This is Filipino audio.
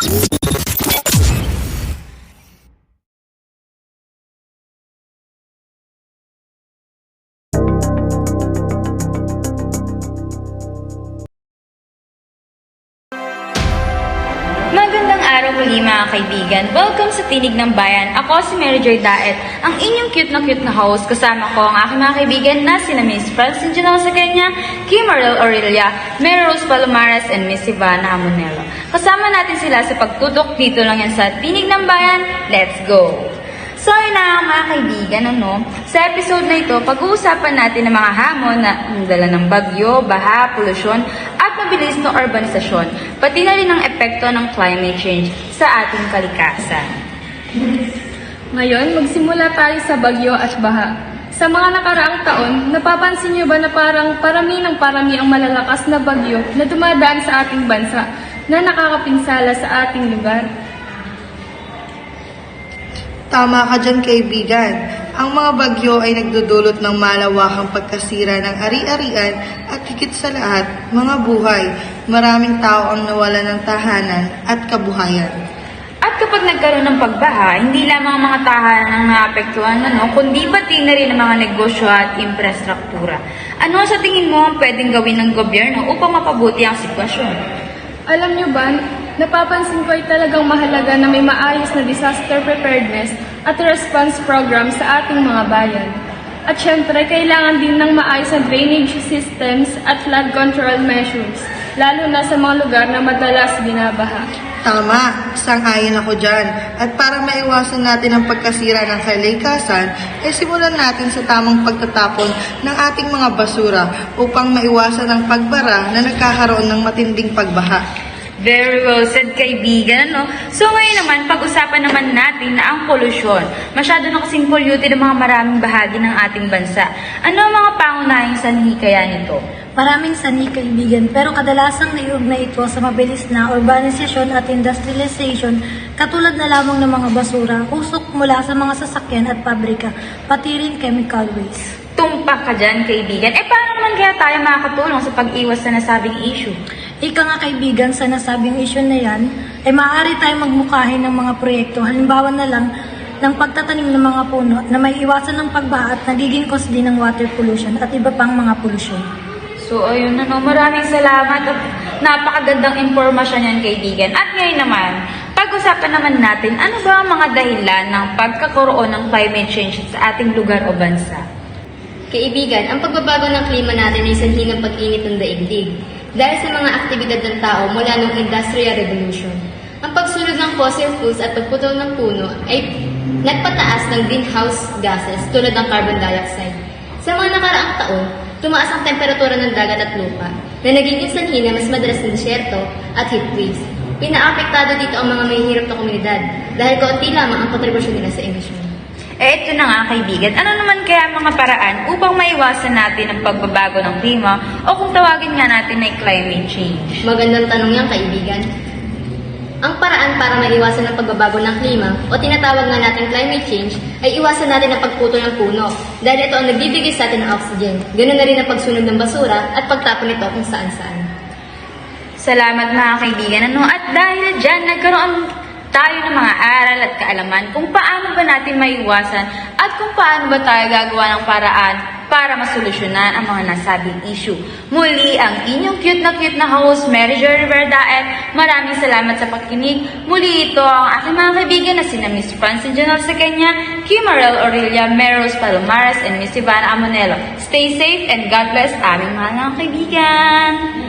Magandang araw muli mga kaibigan. Welcome sa Tinig ng Bayan. Ako si Mary Joy Daet, ang inyong cute na host. Kasama ko ang aking mga kaibigan na sina Miss Francine Genosa Kenya, Kim Marel Aurelia, Mary Rose Palomares, and Miss Ivana Amonelo. Kasama natin sila sa pagtutok dito lang yan sa Tinig ng Bayan. Let's go! So yun na mga kaibigan, sa episode na ito, pag-uusapan natin ang mga hamon na dala ng bagyo, baha, polusyon, at mabilis na urbanisasyon, pati na rin ang epekto ng climate change sa ating kalikasan. Ngayon, magsimula tayo sa bagyo at baha. Sa mga nakaraang taon, napapansin niyo ba na parang parami ang malalakas na bagyo na dumadaan sa ating bansa na nakakapinsala sa ating lugar? Tama ka dyan, kaibigan. Ang mga bagyo ay nagdudulot ng malawakang pagkasira ng ari-arian at higit sa lahat, mga buhay. Maraming tao ang nawala ng tahanan at kabuhayan. At kapag nagkaroon ng pagbaha, hindi lamang ang mga tahanan ang naapektuhan, kundi pati na rin ang mga negosyo at infrastruktura. Ano sa tingin mo ang pwedeng gawin ng gobyerno upang mapabuti ang sitwasyon? Alam niyo ba, napapansin ko ay talagang mahalaga na may maayos na disaster preparedness at response program sa ating mga bayan. At syempre, kailangan din ng maayos na drainage systems at flood control measures, lalo na sa mga lugar na madalas binabaha. Tama, sang-ayon ako dyan. At para maiwasan natin ang pagkasira ng kalikasan, simulan natin sa tamang pagtatapon ng ating mga basura upang maiwasan ang pagbara na nagkakaroon ng matinding pagbaha. Very well said, kaibigan, So ngayon naman, pag-usapan naman natin na ang polusyon. Masyado na kasing polluted ang mga maraming bahagi ng ating bansa. Ano ang mga pangunahing sanhi kaya nito? Maraming sanhi, kaibigan, pero kadalasang naiugnay ito sa mabilis na urbanisasyon at industrialization, katulad na lamang ng mga basura, usok mula sa mga sasakyan at pabrika, pati rin chemical waste. Tumpak ka dyan, kaibigan. Paano naman kaya tayo makakatulong sa pag-iwas sa nasabing issue? Ika nga, kaibigan, sa nasabing issue na yan, maaari tayong magmukhahin ng mga proyekto, halimbawa na lang ng pagtatanim ng mga puno na may iwasan ng pagbaha at nagiging cause din ng water pollution at iba pang mga polusyon. So, ayun maraming salamat at napakagandang impormasyon yan, kaibigan. At ngayon naman, pag-usapan naman natin, ano ba ang mga dahilan ng pagkakaroon ng climate change sa ating lugar o bansa? Kaibigan, ang pagbabago ng klima natin ay sanhi ng pag-init ng daigdig dahil sa mga aktibidad ng tao mula noong Industrial Revolution. Ang pagsulog ng fossil fuels at pagputol ng puno ay nagpataas ng greenhouse gases tulad ng carbon dioxide. Sa mga nakaraang taon, tumaas ang temperatura ng dagat at lupa na nagiging sanhi na mas madalas na disyerto at heat waves. Pinaapektado dito ang mga mahihirap na komunidad dahil kaunti lamang ang kontribusyon nila sa emisyon. Ito na nga, kaibigan. Ano naman kaya mga paraan upang maiwasan natin ang pagbabago ng klima o kung tawagin nga natin ay climate change? Magandang tanong yan, kaibigan. Ang paraan para maiwasan ang pagbabago ng klima o tinatawag nga natin climate change ay iwasan natin ang pagputol ng puno dahil ito ang nagbibigay sa atin ng oxygen. Ganun na rin ang pagsunog ng basura at pagtapon nito kung saan-saan. Salamat mga kaibigan. At dahil dyan, nagkaroon tayo ng mga aral at kaalaman kung paano ba natin maiwasan at kung paano ba tayo gagawa ng paraan para masolusyonan ang mga nasabing issue. Muli, ang inyong cute na host, Mary Joy Daet. Maraming salamat sa pakikinig. Muli ito ang aking mga kaibigan na sina Miss Francine Genosa Kenya, Kim Marel Aurelia, Mary Rose Palomares, and Miss Ivana Amonelo. Stay safe and God bless aming mga kaibigan!